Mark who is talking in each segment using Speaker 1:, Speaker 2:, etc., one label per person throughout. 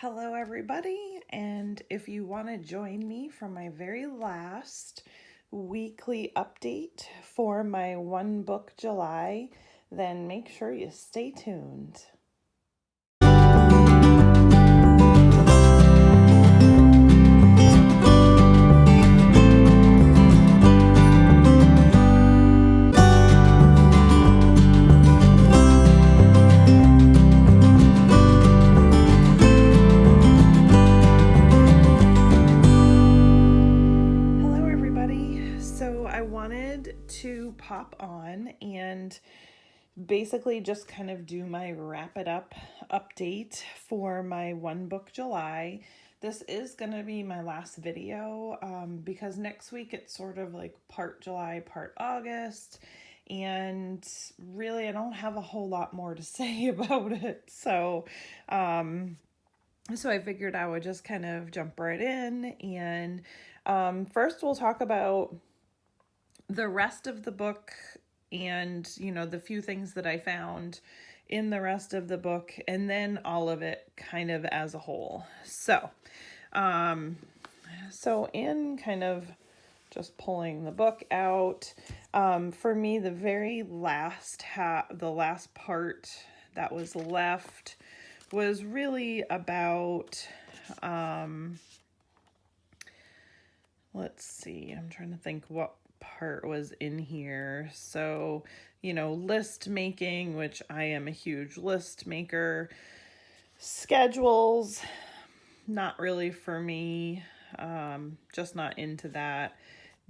Speaker 1: Hello, everybody. And if you want to join me for my very last weekly update for my One Book July, then make sure you stay tuned. Hello, everybody. So I wanted to pop on and basically just kind of do my wrap it up update for my One Book July. This is going to be my last video because next week it's sort of like part July, part August. And really, I don't have a whole lot more to say about it. So I figured I would just kind of jump right in. And first, we'll talk about the rest of the book and, the few things that I found in the rest of the book, and then all of it kind of as a whole. So in kind of just pulling the book out, for me, the very last the last part that was left was really about, let's see, I'm trying to think what part was in here. So, list making, which I am a huge list maker. Schedules, not really for me, just not into that.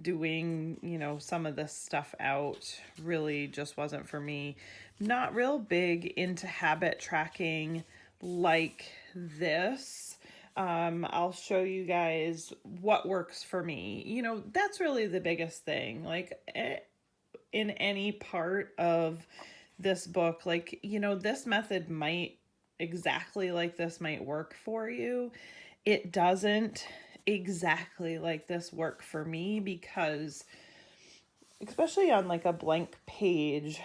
Speaker 1: Doing, some of this stuff out really just wasn't for me. Not real big into habit tracking like this. I'll show you guys what works for me. That's really the biggest thing. Like in any part of this book, like, this method might exactly like this might work for you. It doesn't exactly like this work for me because, especially on like a blank page,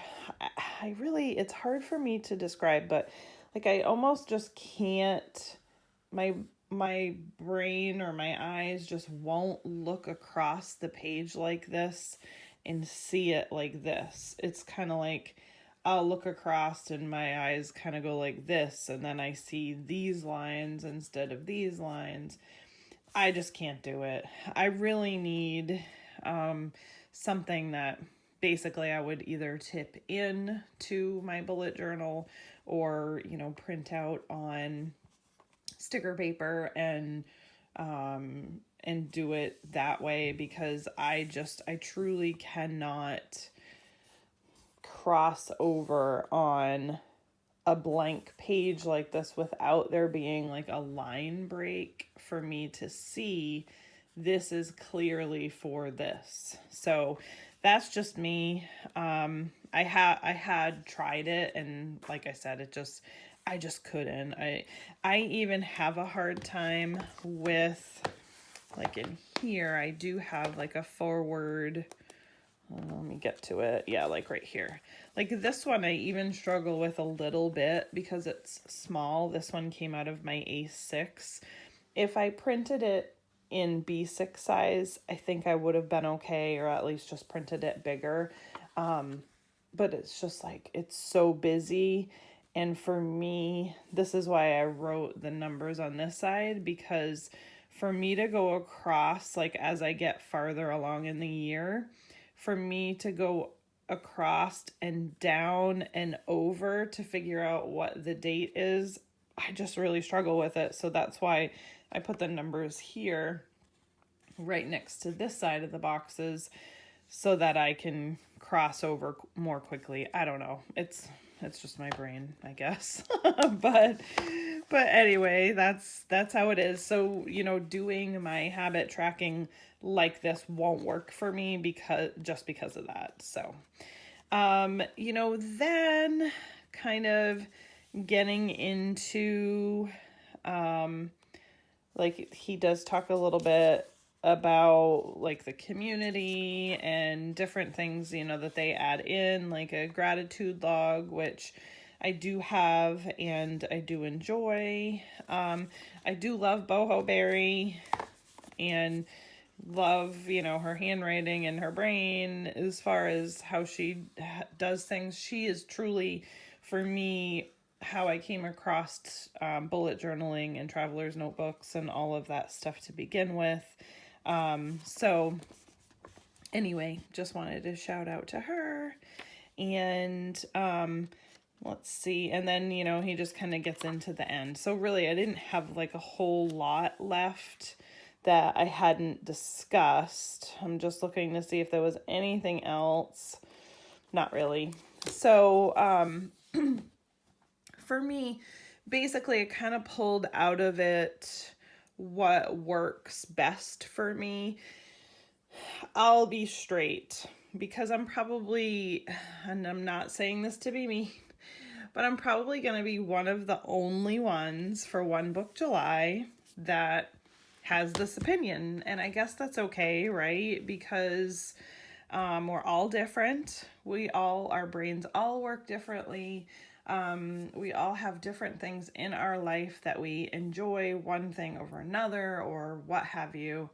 Speaker 1: I really, it's hard for me to describe, but like I almost just can't, my brain or my eyes just won't look across the page like this and see it like this. It's kind of like I'll look across and my eyes kind of go like this, and then I see these lines instead of these lines. I just can't do it. I really need something that basically I would either tip in to my bullet journal or, print out on sticker paper and do it that way, because I truly cannot cross over on a blank page like this without there being like a line break for me to see this is clearly for this. So that's just me. I had tried it, and like I said, I just couldn't. I even have a hard time with, like in here, I do have like a forward. Let me get to it. Yeah, like right here. Like this one I even struggle with a little bit because it's small. This one came out of my A6. If I printed it in B6 size, I think I would have been okay, or at least just printed it bigger. But it's just like, it's so busy. And for me, this is why I wrote the numbers on this side, because for me to go across, like as I get farther along in the year, for me to go across and down and over to figure out what the date is, I just really struggle with it. So that's why I put the numbers here right next to this side of the boxes so that I can cross over more quickly. I don't know. It's just my brain, I guess. but anyway, that's how it is. So, doing my habit tracking like this won't work for me because of that. So, then kind of getting into, like he does talk a little bit about like the community and different things, that they add in, like a gratitude log, which I do have and I do enjoy. I do love Boho Berry and love, her handwriting and her brain as far as how she does things. She is truly, for me, how I came across bullet journaling and traveler's notebooks and all of that stuff to begin with. So anyway, just wanted to shout out to her. And let's see. And then, he just kind of gets into the end. So really, I didn't have like a whole lot left that I hadn't discussed. I'm just looking to see if there was anything else. Not really. So for me, basically, I kind of pulled out of it what works best for me. I'll be straight, because I'm probably, and I'm not saying this to be me, but I'm probably going to be one of the only ones for One Book July that has this opinion. And I guess that's okay, right? Because we're all different. Our brains all work differently. We all have different things in our life that we enjoy, one thing over another, or what have you.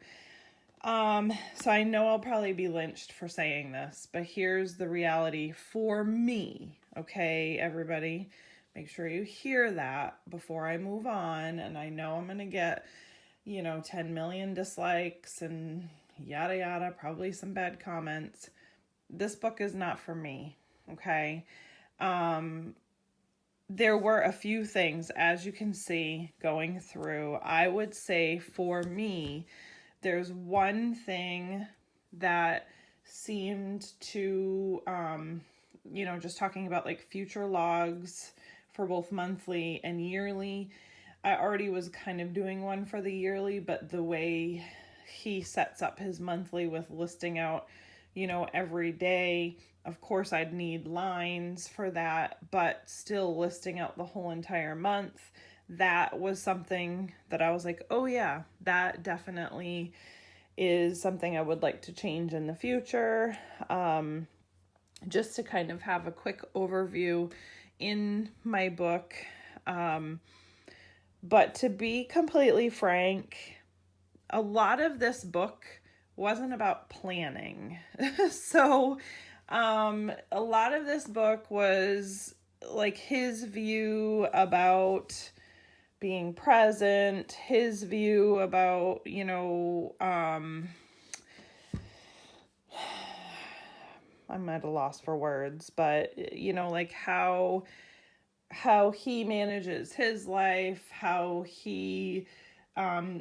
Speaker 1: So I know I'll probably be lynched for saying this, but here's the reality for me. Okay, everybody, make sure you hear that before I move on. And I know I'm going to get, 10 million dislikes and yada yada, probably some bad comments. This book is not for me. Okay. There were a few things, as you can see, going through. I would say for me, there's one thing that seemed to, just talking about like future logs for both monthly and yearly. I already was kind of doing one for the yearly, but the way he sets up his monthly with listing out, every day, of course I'd need lines for that, but still listing out the whole entire month. That was something that I was like, oh yeah, that definitely is something I would like to change in the future. Just to kind of have a quick overview in my book. But to be completely frank, a lot of this book wasn't about planning. So a lot of this book was like his view about being present, his view about, I'm at a loss for words, but, like how he manages his life, how he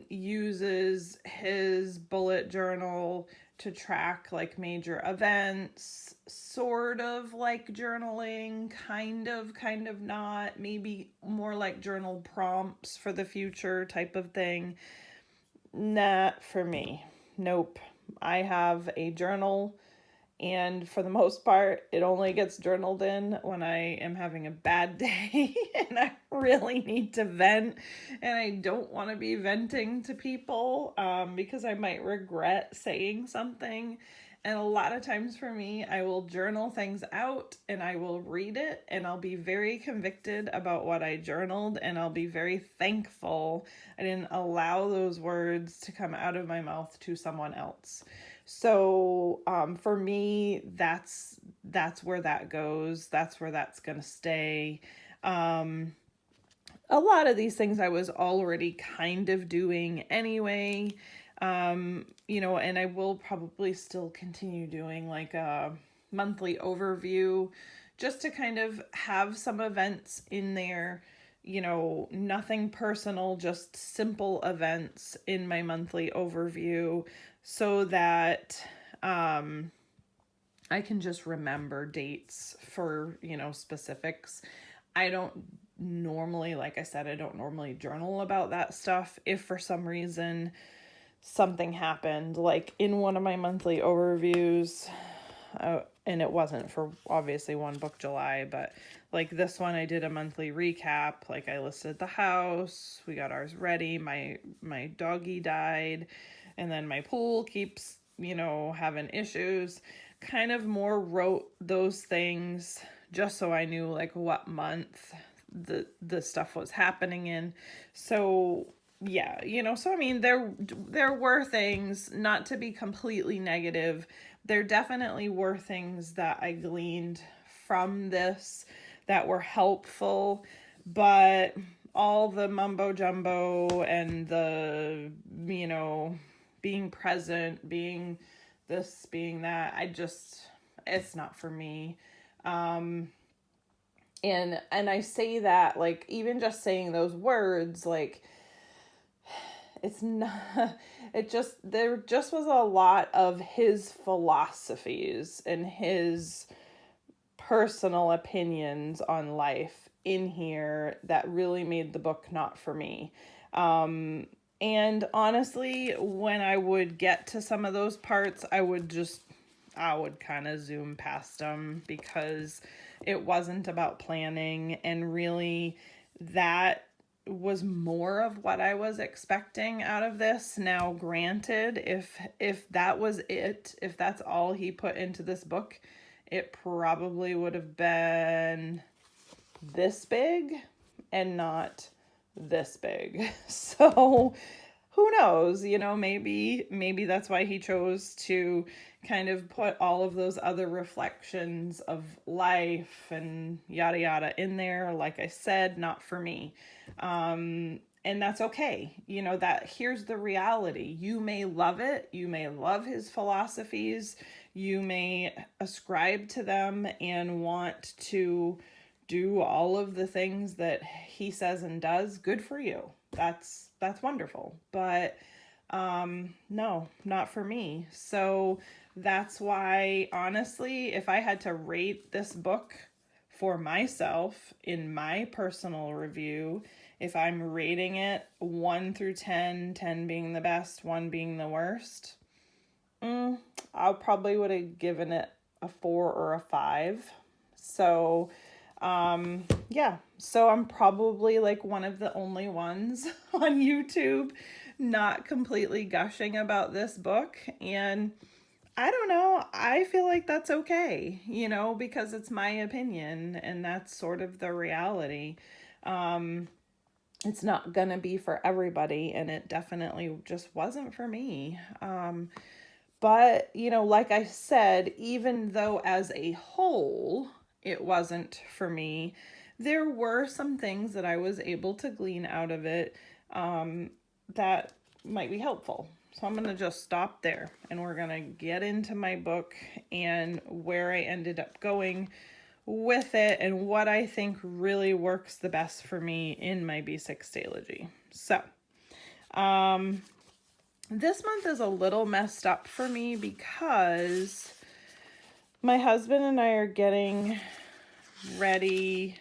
Speaker 1: uses his bullet journal to track like major events, sort of like journaling, kind of not, maybe more like journal prompts for the future type of thing. Not for me. Nope. I have a journal, and for the most part, it only gets journaled in when I am having a bad day and I really need to vent, and I don't want to be venting to people because I might regret saying something. And a lot of times for me, I will journal things out and I will read it and I'll be very convicted about what I journaled, and I'll be very thankful I didn't allow those words to come out of my mouth to someone else. So for me, that's where that goes. That's where that's going to stay. A lot of these things I was already kind of doing anyway. And I will probably still continue doing like a monthly overview just to kind of have some events in there, nothing personal, just simple events in my monthly overview so that I can just remember dates for, specifics. I don't normally, like I said, I don't normally journal about that stuff. If for some reason something happened, like in one of my monthly overviews, and it wasn't for obviously One Book July, but like this one, I did a monthly recap. Like I listed the house, we got ours ready, my doggy died, and then my pool keeps, having issues. Kind of more wrote those things just so I knew like what month the stuff was happening in. So yeah, so I mean there were things, not to be completely negative, there definitely were things that I gleaned from this that were helpful, but all the mumbo jumbo and the, being present, being this, being that, it's not for me. And I say that, like, even just saying those words, like, it's not, there just was a lot of his philosophies and his personal opinions on life in here that really made the book not for me. And honestly, when I would get to some of those parts, I would kind of zoom past them, because it wasn't about planning, and really that was more of what I was expecting out of this. Now, granted, if that was it, if that's all he put into this book, it probably would have been this big and not this big. So who knows, maybe that's why he chose to kind of put all of those other reflections of life and yada yada in there. Like I said, not for me. And that's okay. That here's the reality. You may love it. You may love his philosophies. You may ascribe to them and want to do all of the things that he says and does. Good for you. That's wonderful. But no, not for me. So that's why, honestly, if I had to rate this book for myself in my personal review, if I'm rating it 1 through 10, 10 being the best, 1 being the worst, I probably would have given it a 4 or a 5. So yeah, so I'm probably like one of the only ones on YouTube not completely gushing about this book. And I don't know, I feel like that's okay, because it's my opinion and that's sort of the reality. It's not gonna be for everybody, and it definitely just wasn't for me. But, like I said, even though as a whole it wasn't for me, there were some things that I was able to glean out of it that might be helpful. So I'm going to just stop there, and we're going to get into my book and where I ended up going with it and what I think really works the best for me in my B6 So, this month is a little messed up for me because my husband and I are getting ready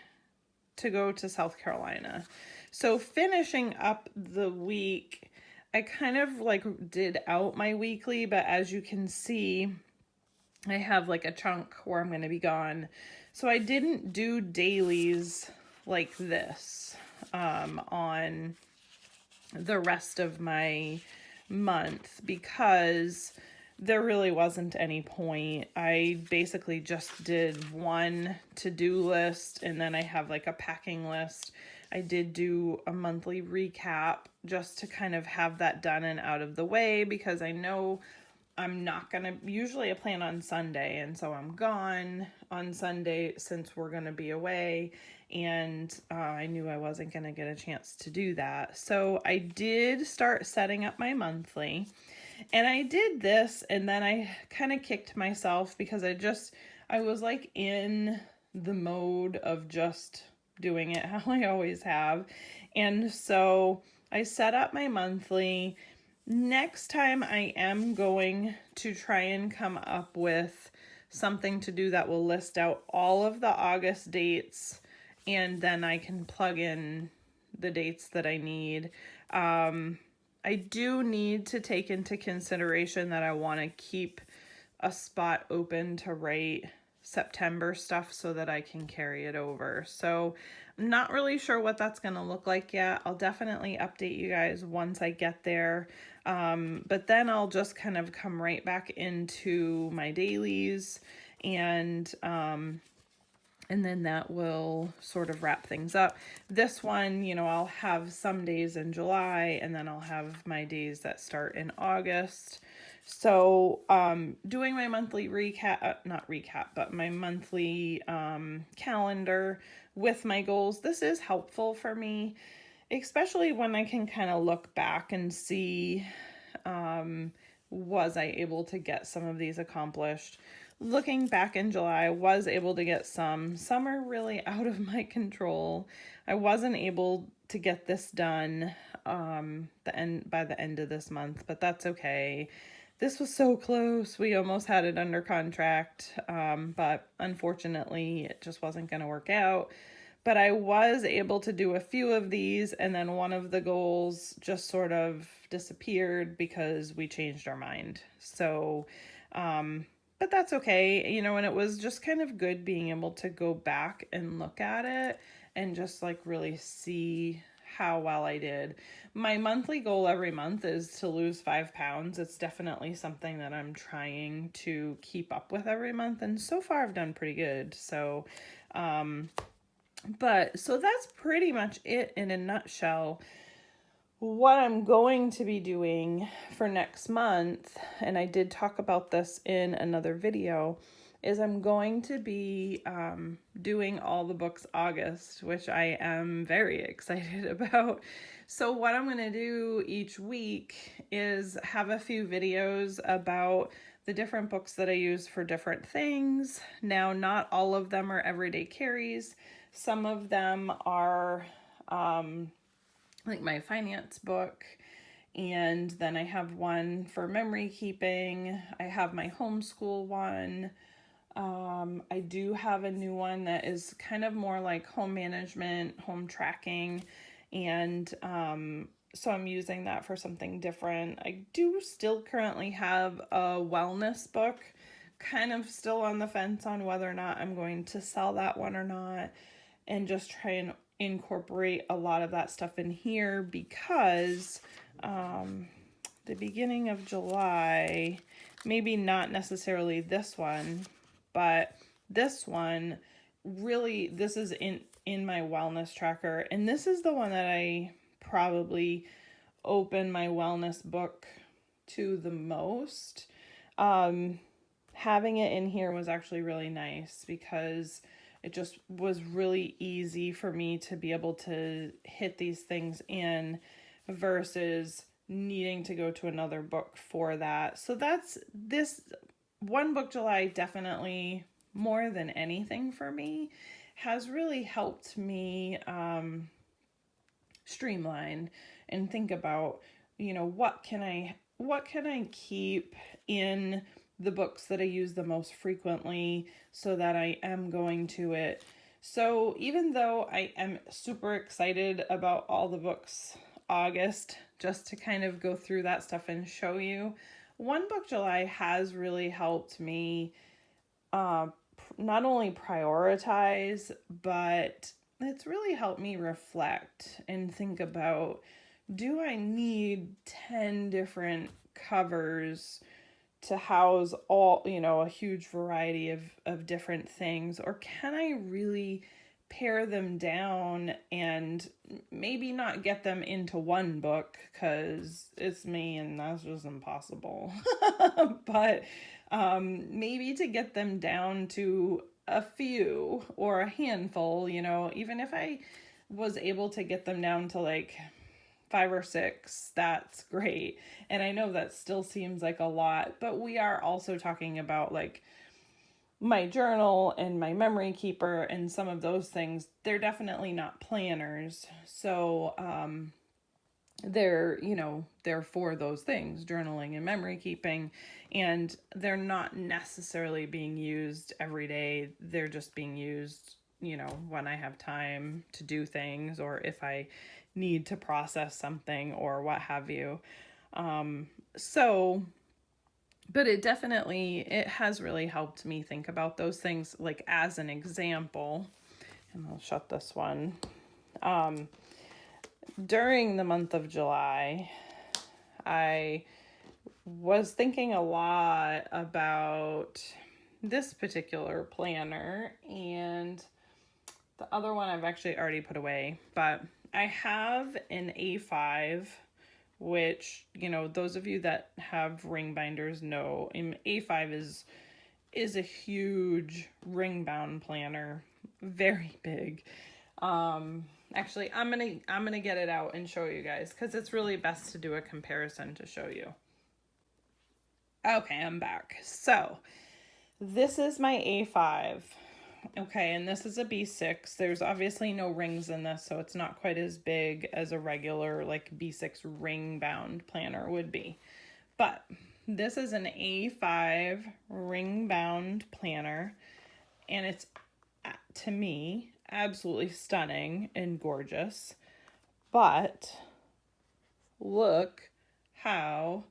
Speaker 1: to go to South Carolina. So finishing up the week, I kind of like did out my weekly, but as you can see, I have like a chunk where I'm going to be gone. So I didn't do dailies like this on the rest of my month, because there really wasn't any point. I basically just did one to-do list, and then I have like a packing list. I did do a monthly recap just to kind of have that done and out of the way, because I know I'm not gonna, usually I plan on Sunday, and so I'm gone on Sunday since we're gonna be away, and I knew I wasn't gonna get a chance to do that. So I did start setting up my monthly, and I did this, and then I kind of kicked myself because I was like in the mode of just doing it how I always have. And so I set up my monthly. Next time I am going to try and come up with something to do that will list out all of the August dates, and then I can plug in the dates that I need. I do need to take into consideration that I want to keep a spot open to write September stuff so that I can carry it over. So I'm not really sure what that's going to look like yet. I'll definitely update you guys once I get there. But then I'll just kind of come right back into my dailies, and And then that will sort of wrap things up. This one, you know, I'll have some days in July, and then I'll have my days that start in August. So doing my monthly not recap, but my monthly calendar with my goals, this is helpful for me, especially when I can kind of look back and see, was I able to get some of these accomplished? Looking back in July, I was able to get some. Some are really out of my control. I wasn't able to get this done by the end of this month, but that's okay. This was so close. We almost had it under contract, but unfortunately, it just wasn't going to work out. But I was able to do a few of these, and then one of the goals just sort of disappeared because we changed our mind. So, but that's okay, you know, and it was just kind of good being able to go back and look at it and just like really see how well I did. My monthly goal every month is to lose 5 pounds. It's definitely something that I'm trying to keep up with every month, and so far I've done pretty good. So, so that's pretty much it in a nutshell. What I'm going to be doing for next month, and I did talk about this in another video, is I'm going to be doing all the books August, which I am very excited about. So what I'm going to do each week is have a few videos about the different books that I use for different things. Now, not all of them are everyday carries. Some of them are like my finance book, and then I have one for memory keeping. I have my homeschool one. I do have a new one that is kind of more like home management, home tracking, and so I'm using that for something different. I do still currently have a wellness book, kind of still on the fence on whether or not I'm going to sell that one or not, and just try and incorporate a lot of that stuff in here because the beginning of July, maybe not necessarily this one, but this one, really, this is in my wellness tracker, and this is the one that I probably open my wellness book to the most. Having it in here was actually really nice because it just was really easy for me to be able to hit these things in versus needing to go to another book for that. So that's this one book July, definitely more than anything for me, has really helped me streamline and think about, you know, what can I keep in the books that I use the most frequently so that I am going to it. So even though I am super excited about all the books August, just to kind of go through that stuff and show you, one book July has really helped me not only prioritize, but it's really helped me reflect and think about, do I need 10 different covers to house all, you know, a huge variety of different things? Or can I really pare them down and maybe not get them into one book because it's me and that's just impossible. But maybe to get them down to a few or a handful, you know, even if I was able to get them down to like 5 or 6, that's great. And I know that still seems like a lot, but we are also talking about like my journal and my memory keeper and some of those things. They're definitely not planners. So they're, you know, they're for those things, journaling and memory keeping, and they're not necessarily being used every day. They're just being used, you know, when I have time to do things or if I need to process something or what have you. But it has really helped me think about those things. Like as an example, and I'll shut this one. During the month of July, I was thinking a lot about this particular planner, and The other one I've actually already put away, but I have an A5, which, you know, those of you that have ring binders know A5 is a huge ring bound planner, very big. Actually, I'm gonna get it out and show you guys because it's really best to do a comparison to show you. Okay, I'm back. So this is my A5. Okay, and this is a B6. There's obviously no rings in this, so it's not quite as big as a regular like B6 ring bound planner would be. But this is an A5 ring bound planner, and it's, to me, absolutely stunning and gorgeous. But look how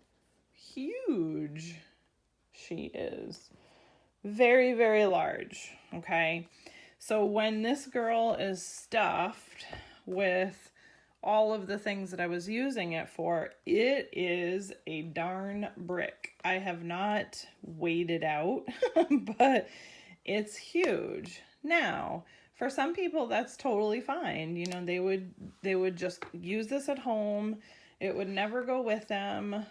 Speaker 1: huge she is. Very, very large, okay? So when this girl is stuffed with all of the things that I was using it for, it is a darn brick. I have not weighed it out, but it's huge. Now, for some people, that's totally fine. You know, they would just use this at home. It would never go with them.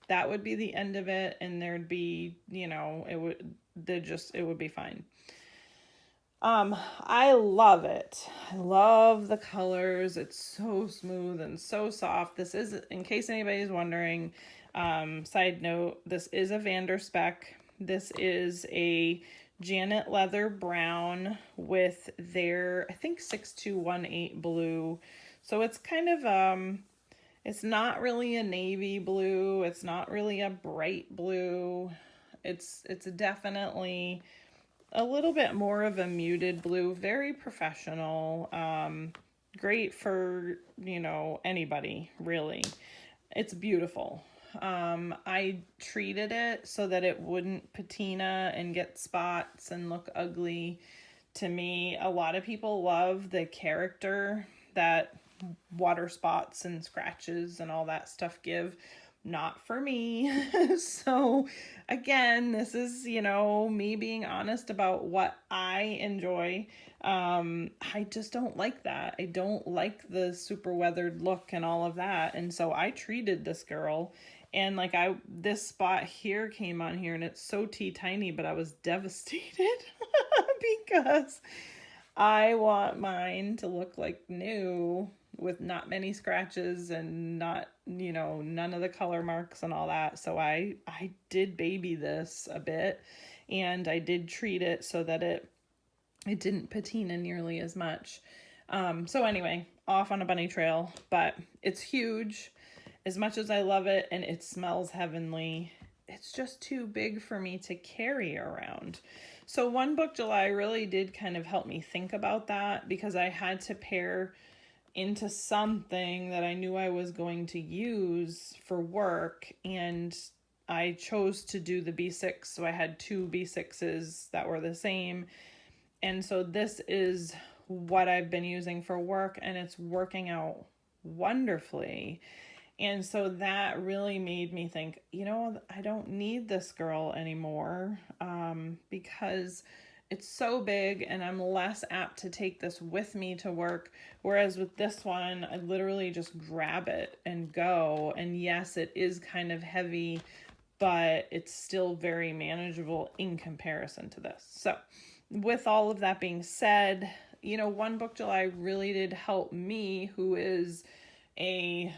Speaker 1: That would be the end of it, and there'd be, you know, it would be fine. I love it. I love the colors. It's so smooth and so soft. This is, in case anybody's wondering, side note, this is a Vanderspec. This is a Janet Leather brown with their, I think, 6218 blue. So it's kind of, it's not really a navy blue. It's not really a bright blue. It's definitely a little bit more of a muted blue, very professional, great for, you know, anybody, really. It's beautiful. I treated it so that it wouldn't patina and get spots and look ugly. To me, a lot of people love the character that water spots and scratches and all that stuff give. Not for me. So again, this is, you know, me being honest about what I enjoy. I just don't like that. I don't like the super weathered look and all of that. And so I treated this girl, and like this spot here came on here, and it's so tiny, but I was devastated because I want mine to look like new with not many scratches and not, you know, none of the color marks and all that. So I did baby this a bit, and I did treat it so that it didn't patina nearly as much. So anyway, off on a bunny trail, but it's huge. As much as I love it and it smells heavenly, it's just too big for me to carry around. So One Book July really did kind of help me think about that, because I had to pair into something that I knew I was going to use for work, and I chose to do the B6. So I had two B6s that were the same. And so this is what I've been using for work, and it's working out wonderfully. And so that really made me think, you know, I don't need this girl anymore, because it's so big and I'm less apt to take this with me to work. Whereas with this one, I literally just grab it and go. And yes, it is kind of heavy, but it's still very manageable in comparison to this. So with all of that being said, you know, One Book July really did help me, who is a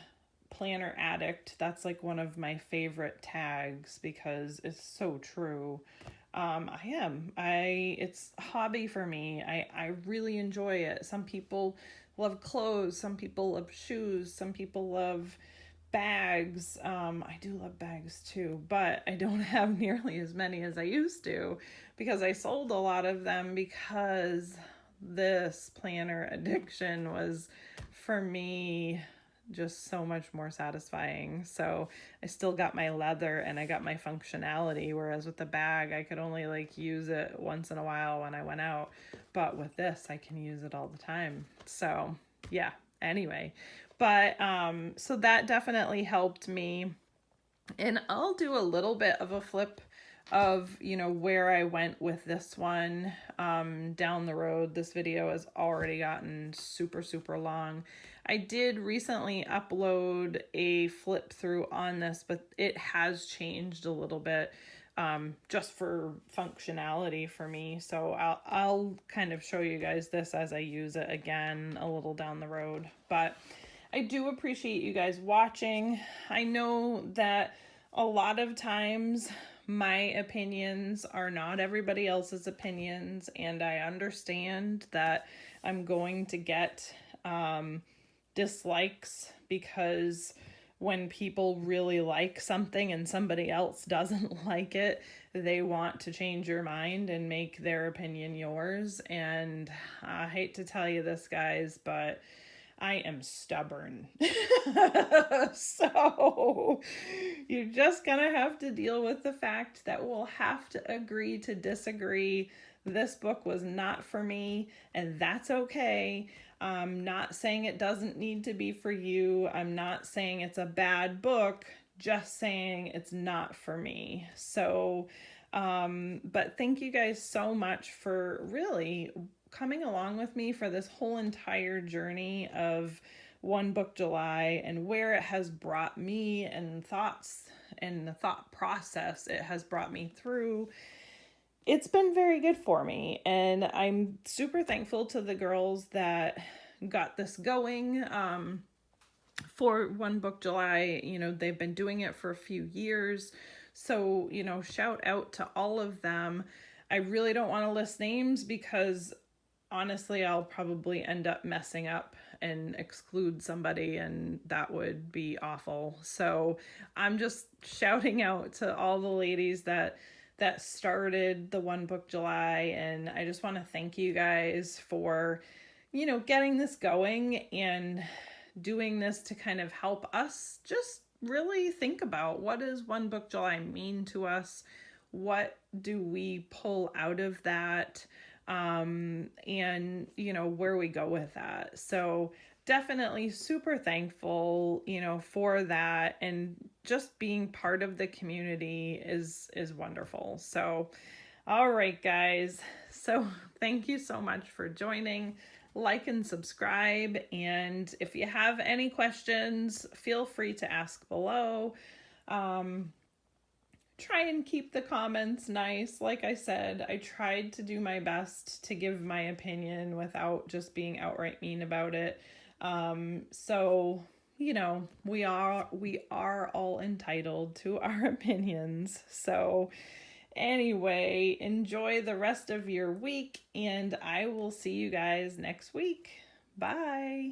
Speaker 1: planner addict. That's like one of my favorite tags because it's so true. It's a hobby for me. I really enjoy it. Some people love clothes, some people love shoes, some people love bags. I do love bags too, but I don't have nearly as many as I used to, because I sold a lot of them because this planner addiction was, for me, just so much more satisfying. So I still got my leather and I got my functionality, whereas with the bag I could only like use it once in a while when I went out, but with this I can use it all the time. So yeah, anyway, but so that definitely helped me. And I'll do a little bit of a flip of, you know, where I went with this one down the road. This video has already gotten super, super long. I did recently upload a flip through on this, but it has changed a little bit just for functionality for me. So I'll kind of show you guys this as I use it again a little down the road. But I do appreciate you guys watching. I know that a lot of times my opinions are not everybody else's opinions, and I understand that I'm going to get dislikes because when people really like something and somebody else doesn't like it, they want to change your mind and make their opinion yours. And I hate to tell you this, guys, but I am stubborn. So you're just gonna have to deal with the fact that we'll have to agree to disagree. This book was not for me, and that's okay. I'm not saying it doesn't need to be for you. I'm not saying it's a bad book, just saying it's not for me. So, but thank you guys so much for really coming along with me for this whole entire journey of One Book July and where it has brought me and thoughts and the thought process it has brought me through. It's been very good for me, and I'm super thankful to the girls that got this going for One Book July. You know, they've been doing it for a few years, so, you know, shout out to all of them. I really don't want to list names because honestly, I'll probably end up messing up and exclude somebody, and that would be awful. So I'm just shouting out to all the ladies that started the One Book July, and I just want to thank you guys for, you know, getting this going and doing this to kind of help us just really think about what does One Book July mean to us? What do we pull out of that? And, you know, where we go with that. So definitely super thankful, you know, for that, and just being part of the community is wonderful. So, all right, guys. So thank you so much for joining. Like and subscribe. And if you have any questions, feel free to ask below. Try and keep the comments nice. Like I said, I tried to do my best to give my opinion without just being outright mean about it. So, you know, we are all entitled to our opinions. So anyway, enjoy the rest of your week, and I will see you guys next week. Bye.